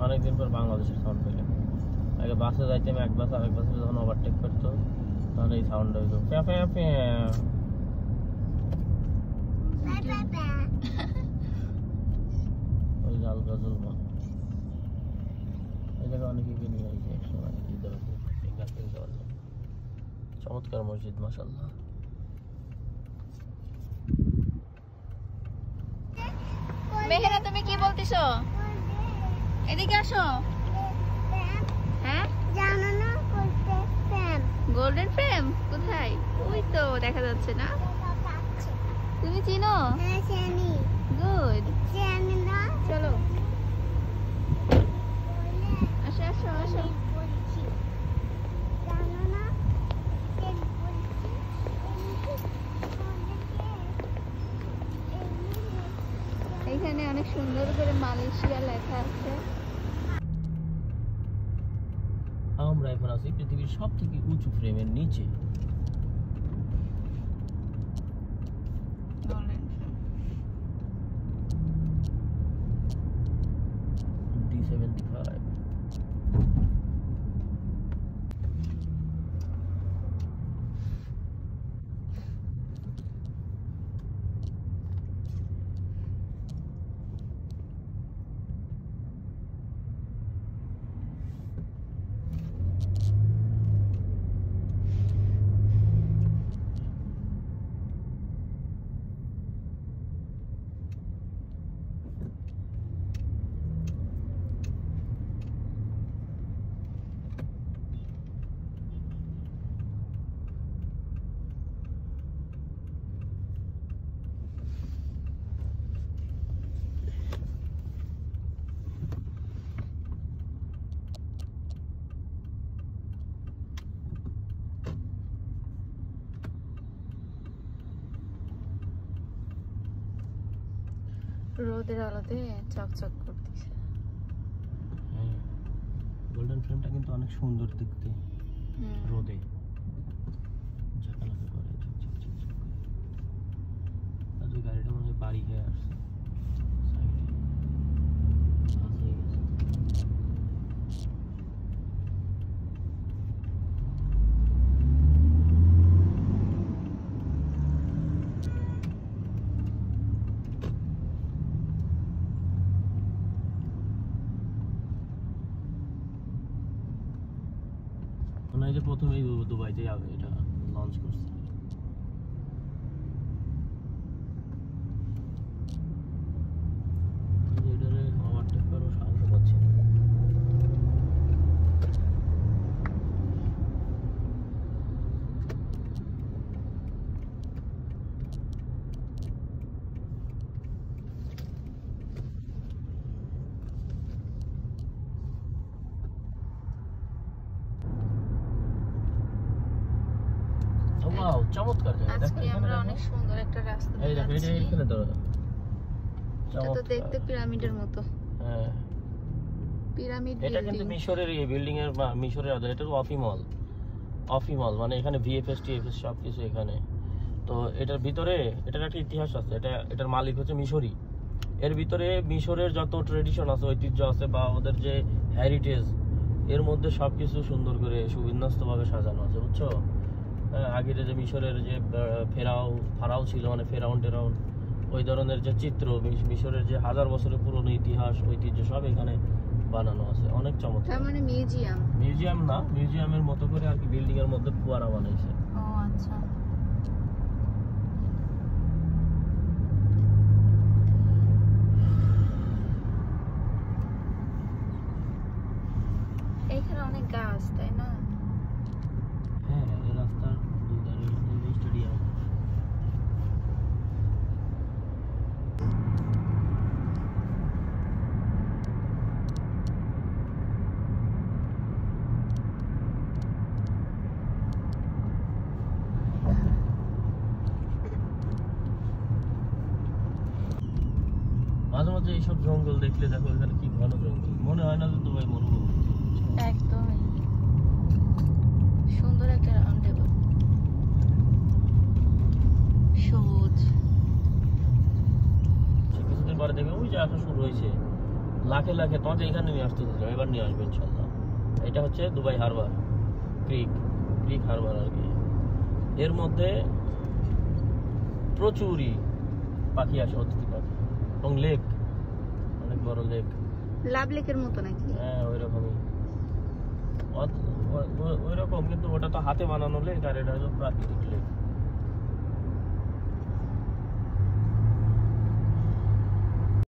অনেকদিন পর বাংলাদেশের সাউন্ড পেলাম। আগে বাসে যাইতাম, এক বাস আরেক বাসে যখন ওভারটেক করতো তখন এই সাউন্ড হইতো প্যা প্যা প্যা। ওই লাল গজলমা এই জায়গায় অনেকে নিয়ে আইছে একসময় ঈদের ফিঙ্গারপ্রিন্ট দেওয়ার জন্য। চমৎকার মসজিদ মাশাআল্লাহ। মেহেরা তুমি কি বলতেছো? এদিকে আসো। হ্যাঁ জানো না গোল্ডেন ফ্রেম কোথায়? ওই তো দেখা যাচ্ছে না? তুমি চিনো? হ্যাঁ চিনি। গুড। চিনি না। চলো আসো আসো আসো। জানো না এইখানে অনেক সুন্দর করে মালয়েশিয়া লেখা আছে। আমরা এখন আছি পৃথিবীর সব থেকে উঁচু ফ্রেমের নিচে। D75 রোদের আলোতে চকচক করতেছে। হ্যাঁ, গোল্ডেন ফ্রেমটা কিন্তু অনেক সুন্দর দেখতে রোদে ঝাঁকানাকা করে ঝকঝক করে। আর ওই গাড়িটা মনে হয় বাড়ি হয়ে আসছে সাইডে ভাঁজ হয়ে গেছে। মনে হয় যে প্রথমেই দুবাইতে এটা লঞ্চ করছে। এটারে ওভারটেক করার সাহস পাচ্ছি না। ওয়াও, চমৎকার জায়গা। আজকে আমরা অনেক সুন্দর একটা রাস্তা এই দেখো, এটা এখানে ধরো। এটা তো দেখতে পিরামিডের মতো। হ্যাঁ, পিরামিড এটা কিন্তু মিশরের এই বিল্ডিং এর বা মিশরের আদর। এটা অফিমল মানে এখানে ভিএফএস টিএফএস সবকিছু এখানে। তো এটার ভিতরে এটার একটা ইতিহাস আছে। এটার মালিক হচ্ছে মিশরি। এর ভিতরে মিশরের যত ট্রেডিশন আছে, ঐতিহ্য আছে বা ওদের যে হেরিটেজ, এর মধ্যে সবকিছু সুন্দর করে সুবিন্যস্তভাবে সাজানো আছে, বুঝছো? আগের যে মিশরের যে ফারাও ছিল, মানে ফেরাউন টেরাউন, ওই ধরনের যে চিত্র, মিশরের যে হাজার বছরের পুরনো ইতিহাস ঐতিহ্য সব এখানে বানানো আছে। অনেক চমৎকার। তার মানে মিউজিয়াম না, মিউজিয়ামের মতো করে আর কি বিল্ডিং এর মধ্যে ফোয়ারা বানাইছে। ও আচ্ছা। এইখানে অনেক গাছ, তাই না? হ্যাঁ, এই রাস্তার দুধারে স্টেডিয়াম। মাঝে মাঝে এইসব জঙ্গল দেখলে দেখো এখানে কি ঘন জঙ্গল, মনে হয় না যে দুবাই মরুভূমি। একদমই সুন্দর একটা রাউন্ড টেবিল, সবুজ। কিছুদিন পরে দেখবে ওই যে আসা শুরু হয়েছে লাখে লাখে তোমাকে এখানে নিয়ে আসতে দিলাম, এবার নিয়ে আসবে ইনশাল্লাহ। এটা হচ্ছে দুবাই হারবার, ক্রিক হারবার আর কি। এর মধ্যে প্রচুরই পাখি আসে, অতিথি পাখি, এবং লেক, অনেক বড় লেক। লাভ লেকের মতো নাকি? হ্যাঁ ওই রকমই, ওই রকম, কিন্তু ওটা তো হাতে বানানো লেক আর এটা হলো প্রাকৃতিক লেক।